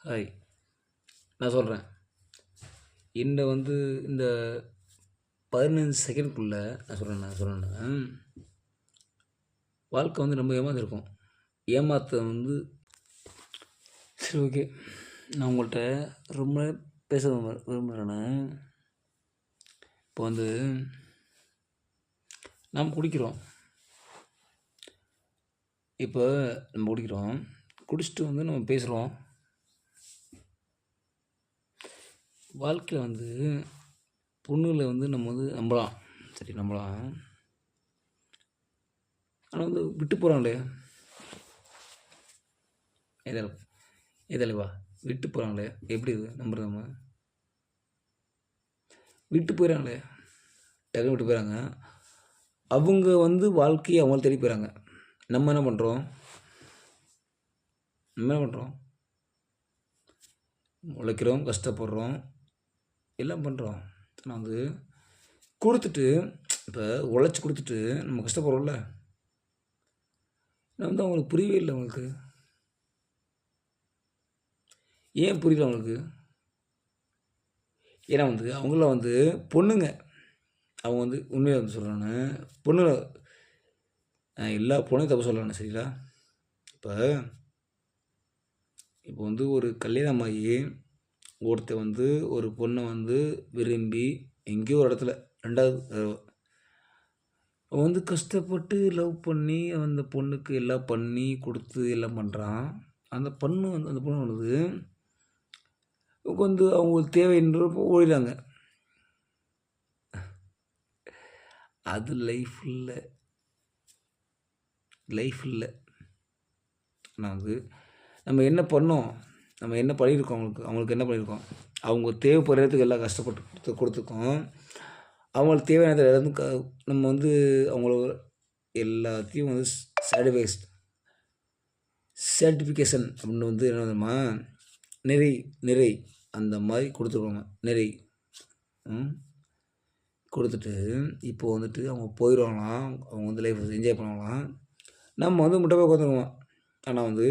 Hi. நான் சொல்கிறேன். இந்த 15 செகண்ட்குள்ளே நான் சொல்கிறேன்னா வாழ்க்கை ரொம்ப ஏமாந்துருக்கும். ஏமாற்ற சரி, ஓகே. நான் உங்கள்கிட்ட ரொம்ப பேச விரும்புகிறேன்னா, இப்போ நாம் குடிக்கிறோம். இப்போ நம்ம குடிக்கிறோம், குடிச்சிட்டு நம்ம பேசுகிறோம். வாழ்க்கையில் பொண்ணுகளை நம்ம நம்பலாம், சரி நம்பலாம். ஆனால் விட்டு போகிறாங்களே ஏதலைவா விட்டு போகிறாங்களே, எப்படி இது நம்புறது? நம்ம விட்டு போயிடறாங்களே, டக்குனு விட்டு போயிடறாங்க. அவங்க வாழ்க்கையை அவங்க தேடி போயிடறாங்க. நம்ம என்ன பண்ணுறோம்? உழைக்கிறோம், கஷ்டப்படுறோம், எல்லாம் பண்ணுறோம். ஆனால் கொடுத்துட்டு, இப்போ உழைச்சி கொடுத்துட்டு நம்ம கஷ்டப்படுறோம்ல, அவங்களுக்கு புரியவே இல்லை. அவங்களுக்கு ஏன் புரியல அவங்களுக்கு? ஏன்னா அவங்கள பொண்ணுங்க. அவங்க உண்மையாக சொல்கிறான்னு பொண்ணுங்க. எல்லா பொண்ணையும் தப்பு சொல்லலான்னு, சரிங்களா? இப்போ ஒரு கல்யாணமாகி ஒருத்தர் ஒரு பொண்ணை விரும்பி எங்கேயோ ஒரு இடத்துல ரெண்டாவது கஷ்டப்பட்டு லவ் பண்ணி அந்த பொண்ணுக்கு எல்லாம் பண்ணி கொடுத்து எல்லாம் பண்ணுறான். அந்த பொண்ணு அவங்களுக்கு தேவைன்றப்போ ஓடிறாங்க. அது லைஃப் இல்லை. ஆனால் நம்ம என்ன பண்ணோம், நம்ம என்ன பண்ணியிருக்கோம், அவங்களுக்கு என்ன பண்ணியிருக்கோம்? அவங்க தேவைப்படுறதுக்கு எல்லாம் கஷ்டப்பட்டு கொடுத்துருக்கோம். அவங்களுக்கு தேவையான இடத்துக்கு நம்ம அவங்கள எல்லாத்தையும் சர்டிஃபிகேஷன் அப்படின்னு என்னதுமா நிறை அந்த மாதிரி கொடுத்துருவாங்க. நிறை கொடுத்துட்டு இப்போ அவங்க போயிடுவாங்களாம். அவங்க லைஃப் என்ஜாய் பண்ணுவாங்களாம். நம்ம முட்டை போய் உட்காந்துருவோம். ஆனால்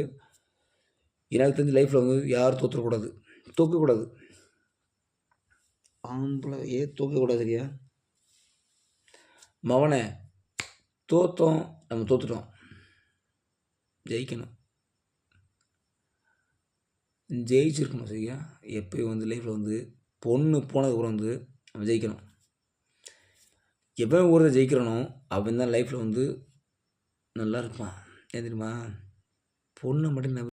எனக்கு தெரிஞ்ச லைஃப்பில் யாரும் தோற்கக்கூடாது. ஆம்பளை தோற்கக்கூடாது, சரியா? மவனை தோற்றோம், நம்ம தோற்றுட்டோம். ஜெயிச்சிருக்கணும், சரியா? எப்போயும் லைஃப்பில் பொண்ணு போனதுக்கப்புறம் நம்ம ஜெயிக்கணும். எப்போ ஒரு ஜெயிக்கிறனோ அவன் தான் லைஃப்பில் நல்லா இருப்பான். ஏன் தெரியுமா? பொண்ணு மட்டும்